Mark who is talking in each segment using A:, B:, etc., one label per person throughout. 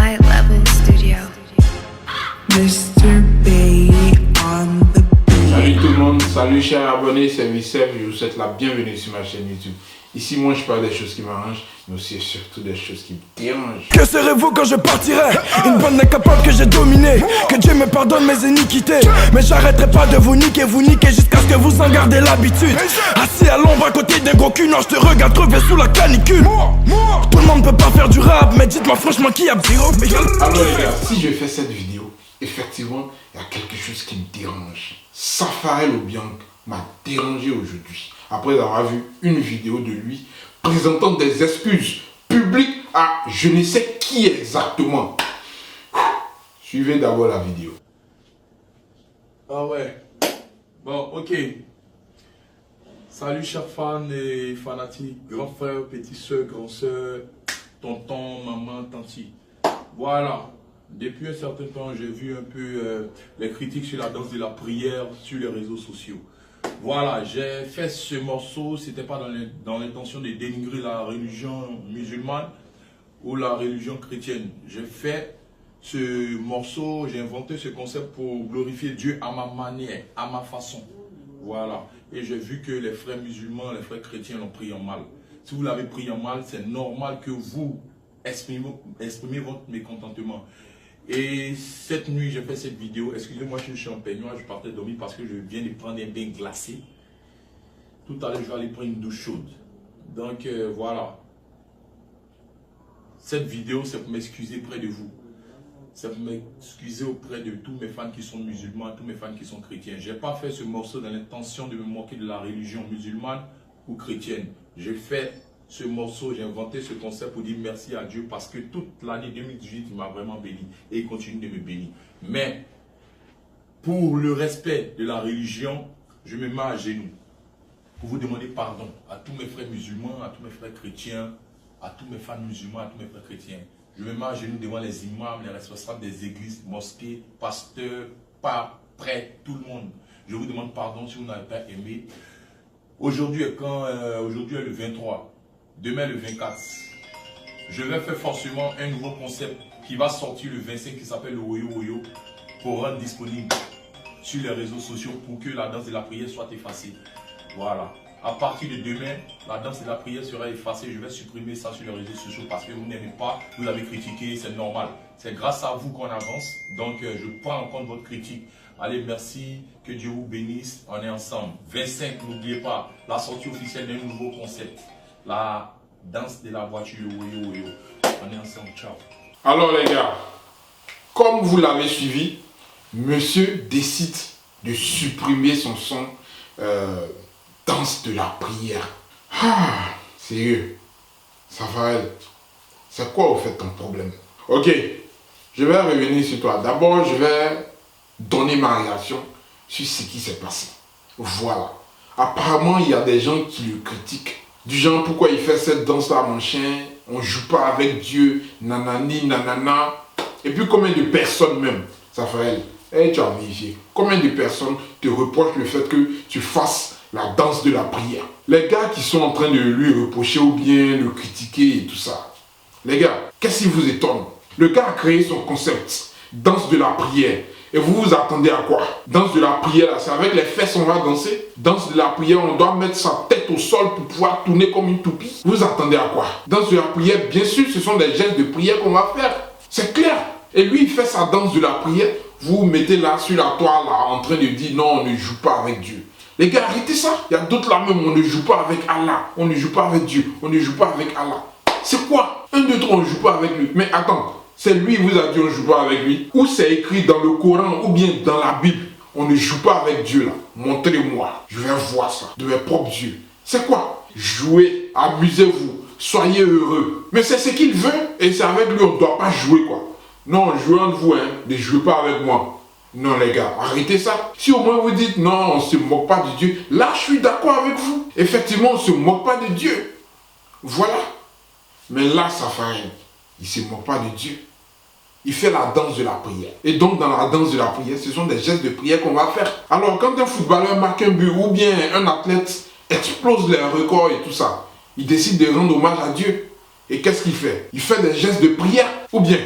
A: High Level Studio.
B: Mr. B on the beat.
C: Salut tout le monde, salut chers abonnés, c'est Vicem, je vous souhaite la bienvenue sur ma chaîne YouTube. Ici, moi, je parle des choses qui m'arrangent, mais aussi et surtout des choses qui me dérangent.
D: Que serez-vous quand je partirai? Une bande incapable que j'ai dominée. Que Dieu me pardonne mes iniquités. Mais j'arrêterai pas de vous niquer jusqu'à ce que vous en gardez l'habitude. Assis à l'ombre à côté d'un gros cul, non, je te regarde crever sous la canicule. Tout le monde peut pas faire du rap, mais dites-moi franchement qui a zéro.
C: Alors les gars, si je fais cette vidéo, effectivement, il y a quelque chose qui me dérange. Safarel Obiang m'a dérangé aujourd'hui, après avoir vu une vidéo de lui présentant des excuses publiques à je ne sais qui exactement. Suivez d'abord la vidéo.
E: Ah ouais. Bon, ok. Salut chers fans et fanatiques, grands frères, petites soeurs, grands soeurs, tonton, maman, tanti. Voilà. Depuis un certain temps, j'ai vu un peu les critiques sur la danse de la prière sur les réseaux sociaux. Voilà, j'ai fait ce morceau, c'était pas dans l'intention de dénigrer la religion musulmane ou la religion chrétienne. J'ai fait ce morceau, j'ai inventé ce concept pour glorifier Dieu à ma manière, à ma façon. Voilà. Et j'ai vu que les frères musulmans, les frères chrétiens l'ont pris en mal. Si vous l'avez pris en mal, c'est normal que vous exprimez votre mécontentement. Et cette nuit, j'ai fait cette vidéo. Excusez-moi, je suis en peignoir, je partais dormir parce que je viens de prendre un bain glacé. Tout à l'heure, je vais aller prendre une douche chaude. Donc, voilà. Cette vidéo, c'est pour m'excuser près de vous. C'est pour m'excuser auprès de tous mes fans qui sont musulmans, tous mes fans qui sont chrétiens. Je n'ai pas fait ce morceau dans l'intention de me moquer de la religion musulmane ou chrétienne. J'ai fait ce morceau, j'ai inventé ce concept pour dire merci à Dieu parce que toute l'année 2018, il m'a vraiment béni et il continue de me bénir. Mais pour le respect de la religion, je me mets à genoux pour vous demander pardon à tous mes frères musulmans, à tous mes frères chrétiens, à tous mes fans musulmans, à tous mes frères chrétiens. Je me mets à genoux devant les imams, les responsables des églises, mosquées, pasteurs, prêtres, tout le monde. Je vous demande pardon si vous n'avez pas aimé. Aujourd'hui est le 23. Demain le 24, je vais faire forcément un nouveau concept qui va sortir le 25 qui s'appelle le Oyo Oyo pour rendre disponible sur les réseaux sociaux pour que la danse de la prière soit effacée. Voilà. À partir de demain, la danse de la prière sera effacée. Je vais supprimer ça sur les réseaux sociaux parce que vous n'aimez pas, vous avez critiqué, c'est normal. C'est grâce à vous qu'on avance. Donc je prends en compte votre critique. Allez, merci, que Dieu vous bénisse. On est ensemble. 25, n'oubliez pas, la sortie officielle d'un nouveau concept. La danse de la voiture, oui, oui, oui. On est ensemble, ciao.
C: Alors les gars, comme vous l'avez suivi, monsieur décide de supprimer son son danse de la prière. Ah, sérieux, Safarel, c'est quoi au fait ton problème? Ok, je vais revenir sur toi. D'abord, je vais donner ma réaction sur ce qui s'est passé. Voilà. Apparemment, il y a des gens qui le critiquent. Du genre, pourquoi il fait cette danse-là, mon chien? On joue pas avec Dieu, nanani, nanana. Et puis, combien de personnes même, Safarel, tu as vérifié, combien de personnes te reprochent le fait que tu fasses la danse de la prière? Les gars qui sont en train de lui reprocher ou bien le critiquer et tout ça. Les gars, qu'est-ce qui vous étonne? Le gars a créé son concept, danse de la prière. Et vous vous attendez à quoi? Danse de la prière, c'est avec les fesses on va danser. Danse de la prière, on doit mettre sa tête au sol pour pouvoir tourner comme une toupie. Vous attendez à quoi? Danse de la prière, bien sûr, ce sont des gestes de prière qu'on va faire. C'est clair. Et lui, il fait sa danse de la prière. Vous vous mettez là sur la toile, là, en train de dire non, on ne joue pas avec Dieu. Les gars, arrêtez ça. Il y a d'autres là même, on ne joue pas avec Allah. On ne joue pas avec Dieu. On ne joue pas avec Allah. C'est quoi? 1, 2, 3, on ne joue pas avec lui. Mais attends. C'est lui qui vous a dit on ne joue pas avec lui? Ou c'est écrit dans le Coran ou bien dans la Bible? On ne joue pas avec Dieu là. Montrez-moi. Je vais voir ça de mes propres yeux. C'est quoi? Jouez, amusez-vous, soyez heureux. Mais c'est ce qu'il veut et c'est avec lui on ne doit pas jouer quoi. Non, jouez entre vous, hein. Ne jouez pas avec moi. Non les gars, arrêtez ça. Si au moins vous dites non, on ne se moque pas de Dieu, là je suis d'accord avec vous. Effectivement, on ne se moque pas de Dieu. Voilà. Mais là, Safarel, il ne se moque pas de Dieu. Il fait la danse de la prière. Et donc, dans la danse de la prière, ce sont des gestes de prière qu'on va faire. Alors, quand un footballeur marque un but ou bien un athlète explose les records et tout ça, il décide de rendre hommage à Dieu. Et qu'est-ce qu'il fait? Il fait des gestes de prière ou bien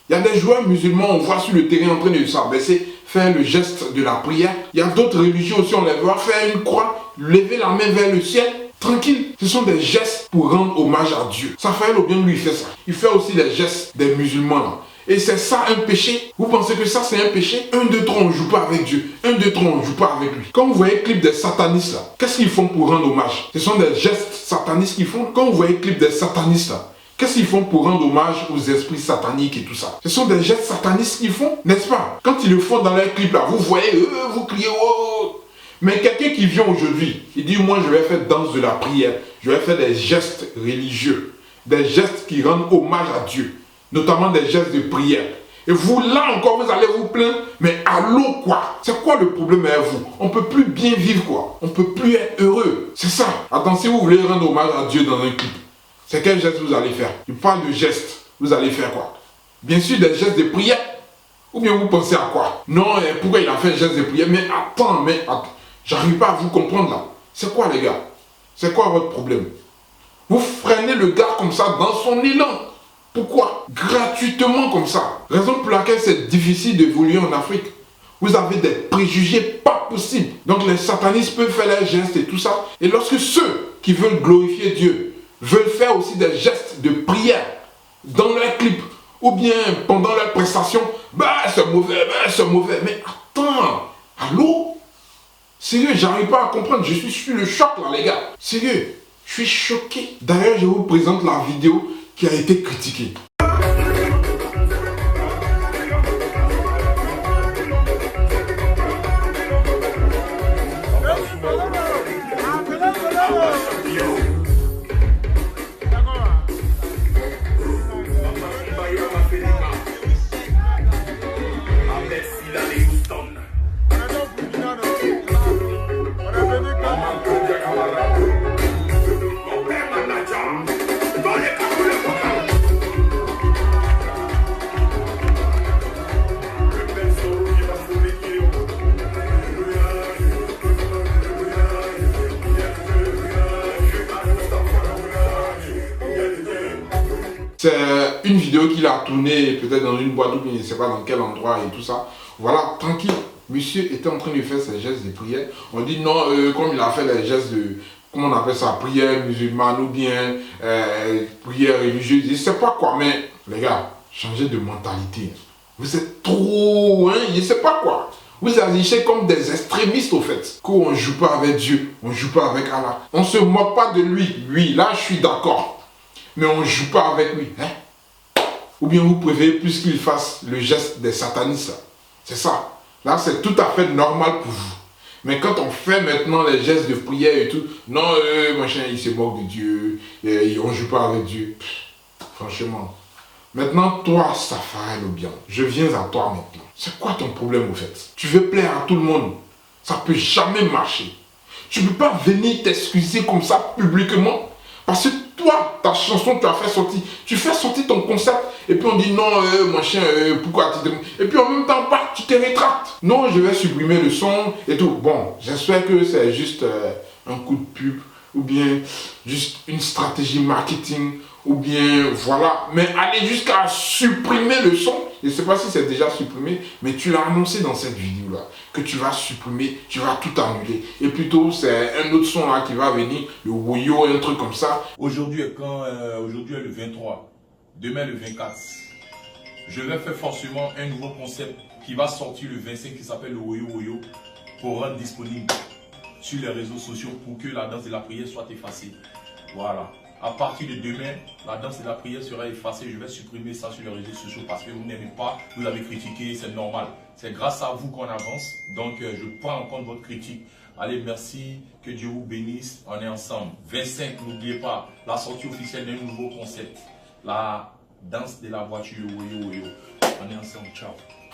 C: Il y a des joueurs musulmans, on voit sur le terrain en train de s'abaisser, faire le geste de la prière. Il y a d'autres religieux aussi, on les voit faire une croix, lever la main vers le ciel. Tranquille, ce sont des gestes pour rendre hommage à Dieu. Raphaël Obiang, lui, il fait ça. Il fait aussi les gestes des musulmans là. Et c'est ça un péché? Vous pensez que ça c'est un péché? 1, 2, 3, on ne joue pas avec Dieu. 1, 2, 3, on ne joue pas avec lui. Quand vous voyez le clip des satanistes là, qu'est-ce qu'ils font pour rendre hommage? Ce sont des gestes satanistes qu'ils font. Quand vous voyez le clip des satanistes là, qu'est-ce qu'ils font pour rendre hommage aux esprits sataniques et tout ça? Ce sont des gestes satanistes qu'ils font, n'est-ce pas? Quand ils le font dans leur clip là, vous voyez, vous criez, oh! Mais quelqu'un qui vient aujourd'hui, il dit, moi je vais faire danse de la prière, je vais faire des gestes religieux, des gestes qui rendent hommage à Dieu, notamment des gestes de prière. Et vous, là encore, vous allez vous plaindre, mais allô quoi? C'est quoi le problème avec vous? On ne peut plus bien vivre quoi? On ne peut plus être heureux. C'est ça. Attends, si vous voulez rendre hommage à Dieu dans un clip, c'est quel geste vous allez faire? Je parle de gestes, vous allez faire quoi? Bien sûr des gestes de prière. Ou bien vous pensez à quoi? Non, pourquoi il a fait un geste de prière? Mais attends, j'arrive pas à vous comprendre là. C'est quoi les gars? C'est quoi votre problème? Vous freinez le gars comme ça dans son élan. Pourquoi? Gratuitement comme ça. Raison pour laquelle c'est difficile d'évoluer en Afrique. Vous avez des préjugés pas possibles. Donc les satanistes peuvent faire leurs gestes et tout ça. Et lorsque ceux qui veulent glorifier Dieu veulent faire aussi des gestes de prière dans leurs clips ou bien pendant leurs prestations, c'est mauvais. Mais attends, allô? Sérieux, j'arrive pas à comprendre. Je suis sur le choc là les gars. Sérieux, je suis choqué. D'ailleurs, je vous présente la vidéo qui a été critiquée. C'est une vidéo qu'il a tournée peut-être dans une boîte ou bien je ne sais pas dans quel endroit et tout ça. Voilà, tranquille. Monsieur était en train de faire ses gestes de prière. On dit non, comme il a fait les gestes de, comment on appelle ça, prière musulmane ou bien prière religieuse, je ne sais pas quoi, mais les gars, changez de mentalité. Vous êtes trop, je ne sais pas quoi. Vous agissez comme des extrémistes au fait. Qu'on ne joue pas avec Dieu, on ne joue pas avec Allah. On ne se moque pas de lui. Oui, là je suis d'accord. Mais on ne joue pas avec lui. Hein? Ou bien vous préférez plus qu'il fasse le geste des satanistes. C'est ça. Là, c'est tout à fait normal pour vous. Mais quand on fait maintenant les gestes de prière et tout, non, machin, il se moque de Dieu, on ne joue pas avec Dieu. Franchement. Maintenant, toi, Raphaël Obiang, je viens à toi maintenant. C'est quoi ton problème au fait? Tu veux plaire à tout le monde. Ça ne peut jamais marcher. Tu ne peux pas venir t'excuser comme ça publiquement. Parce que toi, ta chanson, tu as fait sortir. Tu fais sortir ton concept. Et puis on dit non, machin, pourquoi tu te... Et puis en même temps, tu te rétractes. Non, je vais supprimer le son et tout. Bon, j'espère que c'est juste un coup de pub. Ou bien juste une stratégie marketing. Ou bien voilà. Mais aller jusqu'à supprimer le son. Je ne sais pas si c'est déjà supprimé. Mais tu l'as annoncé dans cette vidéo-là. Que tu vas supprimer, tu vas tout annuler. Et plutôt, c'est un autre son là qui va venir. Le Woyo, un truc comme ça.
E: Aujourd'hui est le 23. Demain le 24. Je vais faire forcément un nouveau concept qui va sortir le 25 qui s'appelle le Woyo Woyo. Pour rendre disponible sur les réseaux sociaux pour que la danse de la prière soit effacée. Voilà. À partir de demain, la danse de la prière sera effacée. Je vais supprimer ça sur les réseaux sociaux parce que vous n'aimez pas, vous avez critiqué, c'est normal. C'est grâce à vous qu'on avance. Donc, je prends en compte votre critique. Allez, merci. Que Dieu vous bénisse. On est ensemble. 25, n'oubliez pas, la sortie officielle d'un nouveau concept. La danse de la voiture. Woyo, woyo. On est ensemble. Ciao.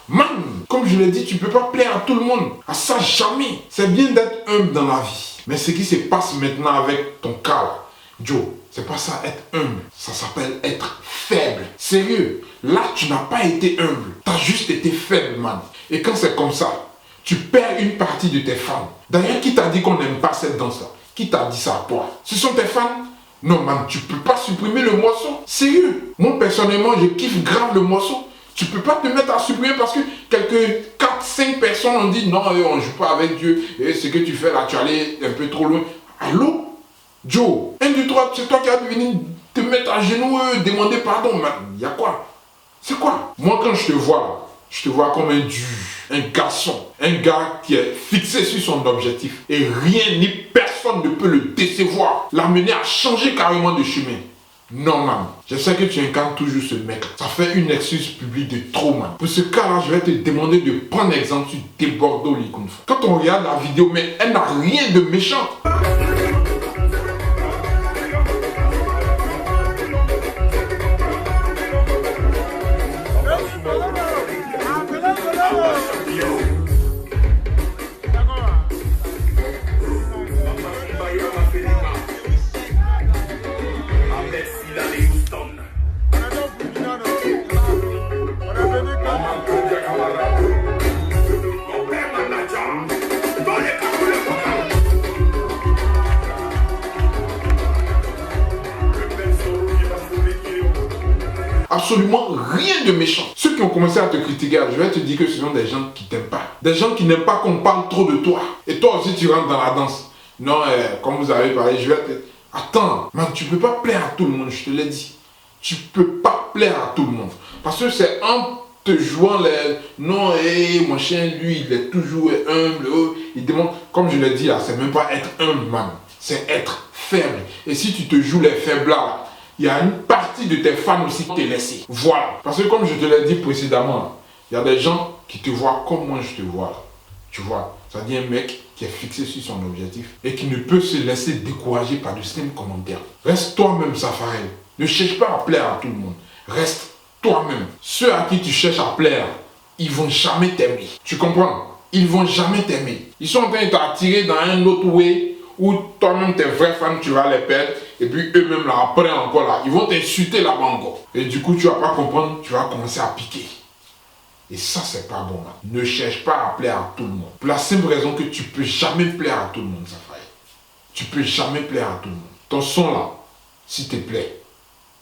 C: Man, comme je l'ai dit, tu ne peux pas plaire à tout le monde. À ça, jamais. C'est bien d'être humble dans la vie. Mais ce qui se passe maintenant avec ton cas là, Joe, c'est pas ça être humble, ça s'appelle être faible. Sérieux, là tu n'as pas été humble, tu as juste été faible, man. Et quand c'est comme ça, tu perds une partie de tes fans. D'ailleurs, qui t'a dit qu'on n'aime pas cette danse-là? Qui t'a dit ça à toi? Ce sont tes fans? Non, man, tu peux pas supprimer le morceau. Sérieux, moi personnellement, je kiffe grave le morceau. Tu peux pas te mettre à supprimer parce que quelques 4-5 personnes ont dit non, on joue pas avec Dieu. Et ce que tu fais là, tu allais un peu trop loin. Allô? Joe, 1, 2, 3, c'est toi qui as venu te mettre à genoux, demander pardon. Il y a quoi? C'est quoi? Moi, quand je te vois là, je te vois comme un dur, un garçon, un gars qui est fixé sur son objectif. Et rien ni personne ne peut le décevoir, l'amener à changer carrément de chemin. Non, man. Je sais que tu incarnes toujours ce mec. Ça fait une excuse publique de trop, man. Pour ce cas-là, je vais te demander de prendre exemple sur Debordo Likunfa. Quand on regarde la vidéo, mais elle n'a rien de méchant. Absolument rien de méchant. Ceux qui ont commencé à te critiquer, je vais te dire que ce sont des gens qui t'aiment pas. Des gens qui n'aiment pas qu'on parle trop de toi. Et toi aussi tu rentres dans la danse. Non, comme vous avez parlé, je vais te... Attends, man, tu peux pas plaire à tout le monde, je te l'ai dit. Tu peux pas plaire à tout le monde. Parce que c'est en te jouant les... Non, mon chien, lui, il est toujours humble. Il demande, comme je l'ai dit là, c'est même pas être humble, man. C'est être faible. Et si tu te joues les faibles là, il y a une partie de tes fans aussi qui te laissent. Voilà. Parce que comme je te l'ai dit précédemment, il y a des gens qui te voient comme moi je te vois là. Tu vois, ça dit un mec qui est fixé sur son objectif et qui ne peut se laisser décourager par de simples commentaires. Reste toi-même, Safarel. Ne cherche pas à plaire à tout le monde. Reste toi-même. Ceux à qui tu cherches à plaire, ils vont jamais t'aimer. Tu comprends? Ils vont jamais t'aimer. Ils sont en train de t'attirer dans un autre way où toi-même tes vrais fans tu vas les perdre et puis eux-mêmes là après encore là ils vont t'insulter là-bas encore et du coup tu vas pas comprendre, tu vas commencer à piquer et ça c'est pas bon là. Ne cherche pas à plaire à tout le monde pour la simple raison que tu peux jamais plaire à tout le monde, Safael. Tu peux jamais plaire à tout le monde. Ton son là, s'il te plaît,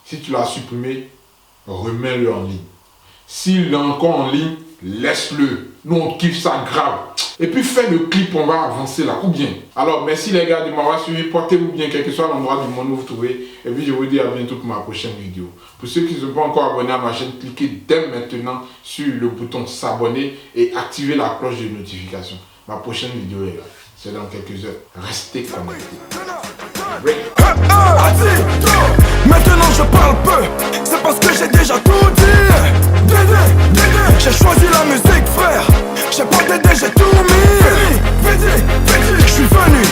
C: si tu l'as supprimé, remets-le en ligne. S'il est encore en ligne, laisse-le. Nous on kiffe ça grave. Et puis fais le clip, on va avancer là. Ou bien. Alors merci les gars de m'avoir suivi. Portez-vous bien, quel que soit l'endroit du monde où vous trouvez. Et puis je vous dis à bientôt pour ma prochaine vidéo. Pour ceux qui ne sont pas encore abonnés à ma chaîne, cliquez dès maintenant sur le bouton s'abonner et activez la cloche de notification. Ma prochaine vidéo est là. C'est dans quelques heures. Restez connectés.
D: Maintenant je parle peu, c'est parce que j'ai déjà tout dit. J'ai choisi la musique frère, j'ai pas d'aider, j'ai tout mis. Je suis venu,